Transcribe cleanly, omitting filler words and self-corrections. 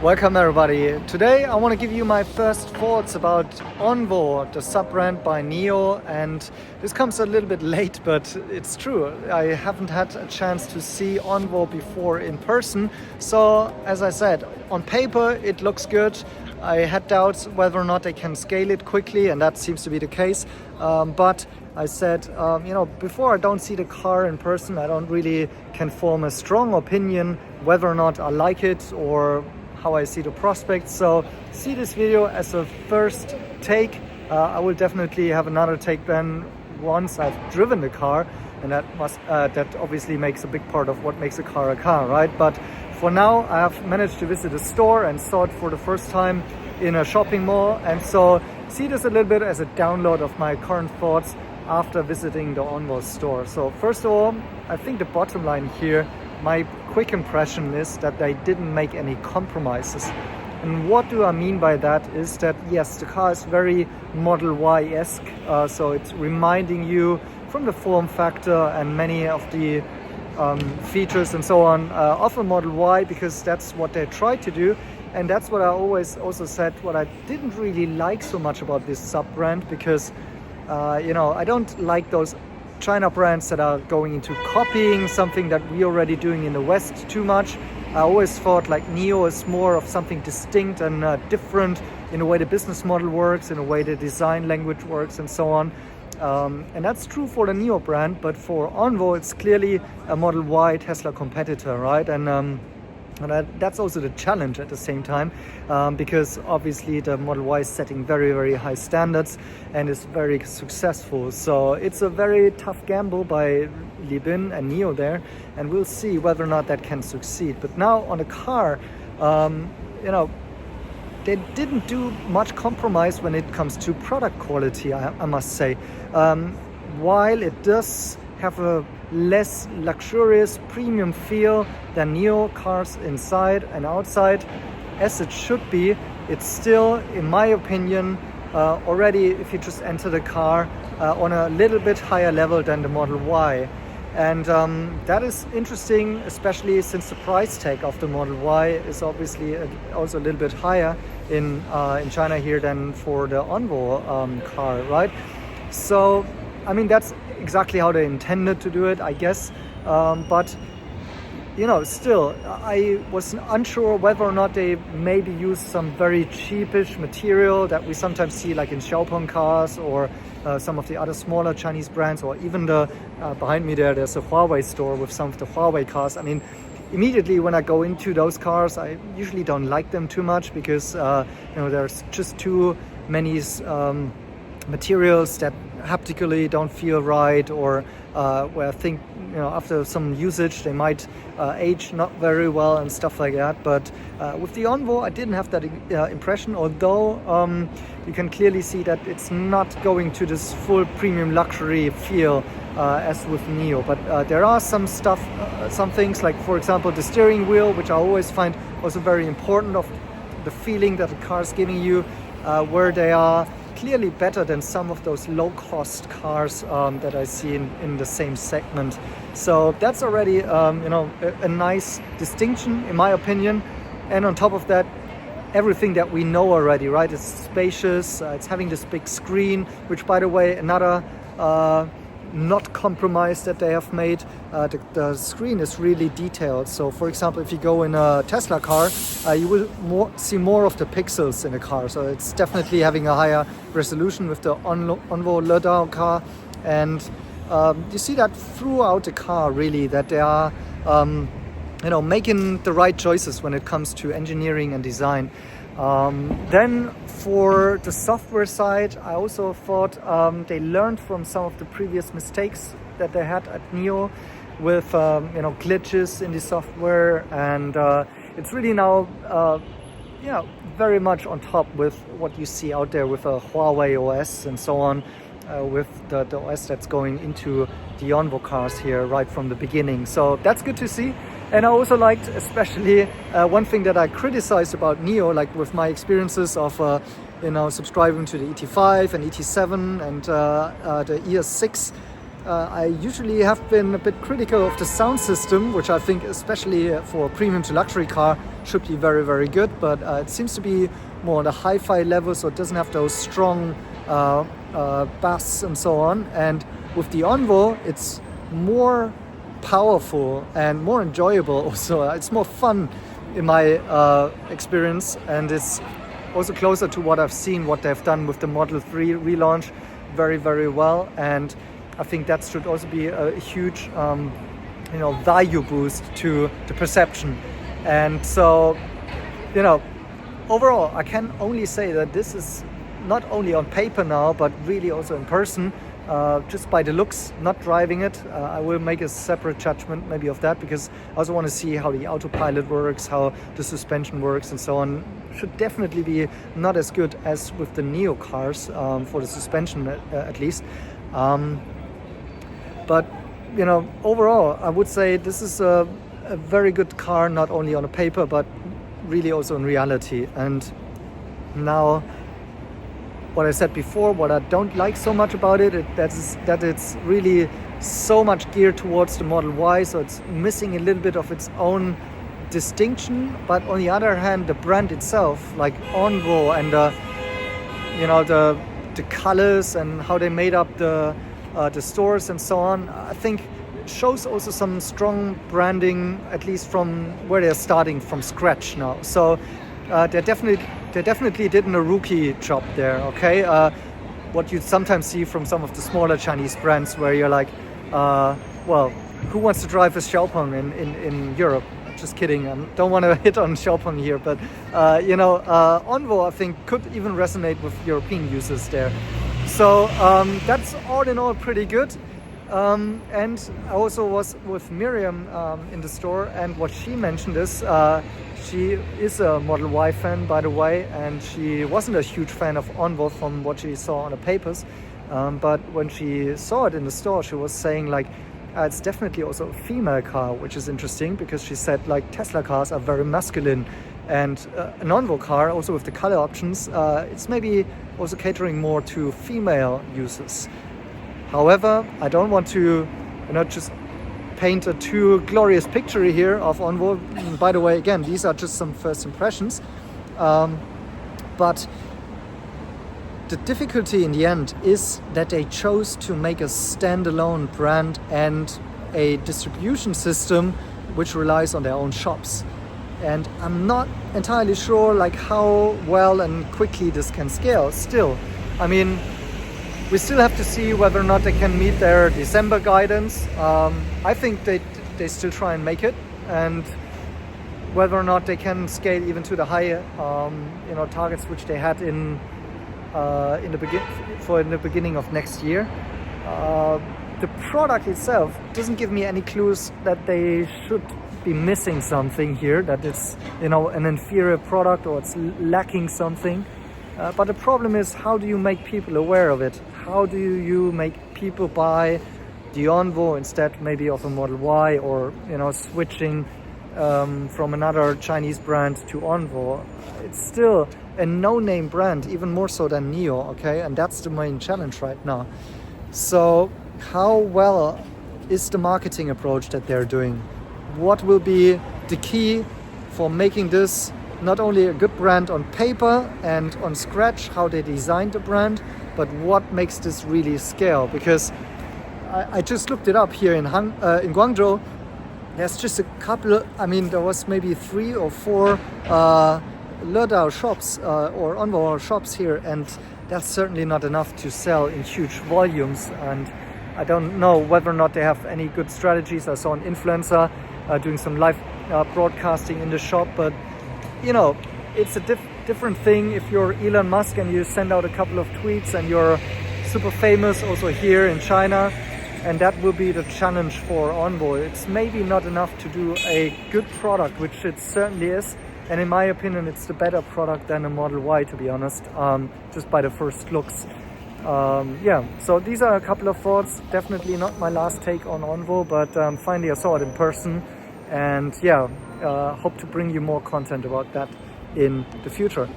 Welcome everybody. Today I want to give you my first thoughts about Onvo, the sub-brand by NIO, and this comes a little bit late, but it's true. I haven't had a chance to see Onvo before in person, so as I said, on paper it looks good. I had doubts whether or not they can scale it quickly, and that seems to be the case, but I said, before I don't see the car in person, I don't really can form a strong opinion whether or not I like it or how I see the prospects. So see this video as a first take. I will definitely have another take then once I've driven the car, and that obviously makes a big part of what makes a car, right? But for now, I have managed to visit a store and saw it for the first time in a shopping mall, and so see this a little bit as a download of my current thoughts after visiting the Onvo store. So first of all, I think the bottom line here, my quick impression is that they didn't make any compromises. And what do I mean by that is that yes, the car is very Model Y-esque, so it's reminding you from the form factor and many of the features and so on of a Model Y, because that's what they tried to do. And that's what I always also said, what I didn't really like so much about this sub-brand, because I don't like those China brands that are going into copying something that we're already doing in the West too much. I always thought like NIO is more of something distinct and different in the way the business model works, in the way the design language works and so on. And that's true for the NIO brand, but for Onvo it's clearly a Model Y Tesla competitor, right? And that's also the challenge at the same time, because obviously the Model Y is setting very, very high standards and is very successful. So it's a very tough gamble by Li Bin and NIO there, and we'll see whether or not that can succeed. But now on the car, they didn't do much compromise when it comes to product quality, I must say. While it does have a less luxurious premium feel than NIO cars inside and outside, as it should be, it's still, in my opinion, already, if you just enter the car, on a little bit higher level than the Model Y. And that is interesting, especially since the price tag of the Model Y is obviously also a little bit higher in China here than for the Onvo car, right? So, I mean, that's exactly how they intended to do it, I guess. But still, I was unsure whether or not they maybe used some very cheapish material that we sometimes see like in Xiaopeng cars or some of the other smaller Chinese brands, or even the behind me there's a Huawei store with some of the Huawei cars. I mean, immediately when I go into those cars, I usually don't like them too much, because there's just too many materials that haptically don't feel right, or where I think after some usage they might age not very well and stuff like that. But with the Onvo I didn't have that impression, although you can clearly see that it's not going to this full premium luxury feel as with NIO. But there are some things like, for example, the steering wheel, which I always find also very important, of the feeling that the car is giving you, where they are clearly better than some of those low-cost cars that I see in the same segment. So that's already a nice distinction in my opinion. And on top of that, everything that we know already, right? It's spacious, it's having this big screen, which, by the way, another not compromise that they have made. The screen is really detailed. So for example, if you go in a Tesla car, you will see more of the pixels in the car. So it's definitely having a higher resolution with the Onvo Ledao car. And you see that throughout the car, really, that they are making the right choices when it comes to engineering and design. Then for the software side, I also thought they learned from some of the previous mistakes that they had at NIO with glitches in the software, and it's really now very much on top with what you see out there with a Huawei OS and so on, with the OS that's going into the Onvo cars here right from the beginning. So that's good to see. And I also liked, especially one thing that I criticized about NIO, like with my experiences of subscribing to the ET5 and ET7 and the ES6 I usually have been a bit critical of the sound system, which I think especially for a premium to luxury car should be very, very good, but it seems to be more on the hi-fi level, so it doesn't have those strong bass and so on. And with the Onvo, it's more powerful and more enjoyable also. It's more fun in my experience, and it's also closer to what I've seen, what they've done with the Model 3 relaunch very, very well. And I think that should also be a huge value boost to the perception. And so, overall, I can only say that this is not only on paper now, but really also in person, just by the looks, not driving it. I will make a separate judgment maybe of that, because I also want to see how the autopilot works, how the suspension works and so on. Should definitely be not as good as with the Neo cars, for the suspension at least. But overall, I would say this is a very good car, not only on a paper, but really also in reality. And now, what I said before, what I don't like so much about it, that it's really so much geared towards the Model Y, so it's missing a little bit of its own distinction. But on the other hand, the brand itself, like Onvo, and the colors and how they made up the stores and so on, I think shows also some strong branding, at least from where they're starting from scratch now. So they definitely did a rookie job there. Okay, what you sometimes see from some of the smaller Chinese brands, where you're like, well, who wants to drive a Xiaopeng in Europe? Just kidding. I don't want to hit on Xiaopeng here, but Onvo, I think, could even resonate with European users there. So that's all in all pretty good. And I also was with Miriam in the store, and what she mentioned is she is a Model Y fan, by the way, and she wasn't a huge fan of Onvo from what she saw on the papers. But when she saw it in the store, she was saying like, it's definitely also a female car, which is interesting, because she said like Tesla cars are very masculine, and an Onvo car, also with the color options, it's maybe also catering more to female users. However, I don't want to just paint a too glorious picture here of Onvo. By the way, again, these are just some first impressions. But the difficulty in the end is that they chose to make a standalone brand and a distribution system which relies on their own shops. And I'm not entirely sure like how well and quickly this can scale still. I mean, we still have to see whether or not they can meet their December guidance. I think they still try and make it, and whether or not they can scale even to the higher targets which they had in the beginning of next year. The product itself doesn't give me any clues that they should be missing something here, that it's an inferior product or it's lacking something. But the problem is, how do you make people aware of it? How do you make people buy the Onvo instead maybe of a Model Y, or switching from another Chinese brand to Onvo? It's still a no-name brand, even more so than Neo, okay? And that's the main challenge right now. So how well is the marketing approach that they're doing? What will be the key for making this not only a good brand on paper and on scratch, how they designed the brand, but what makes this really scale? Because I just looked it up here in Guangzhou. There's just a couple, there was maybe 3 or 4 Ledao shops or Onvo shops here, and that's certainly not enough to sell in huge volumes. And I don't know whether or not they have any good strategies. I saw an influencer doing some live broadcasting in the shop, but it's a different thing if you're Elon Musk and you send out a couple of tweets and you're super famous also here in China, and that will be the challenge for Onvo. It's maybe not enough to do a good product, which it certainly is, and in my opinion it's the better product than a Model Y, to be honest, just by the first looks. So these are a couple of thoughts. Definitely not my last take on Onvo, but finally I saw it in person, and hope to bring you more content about that in the future.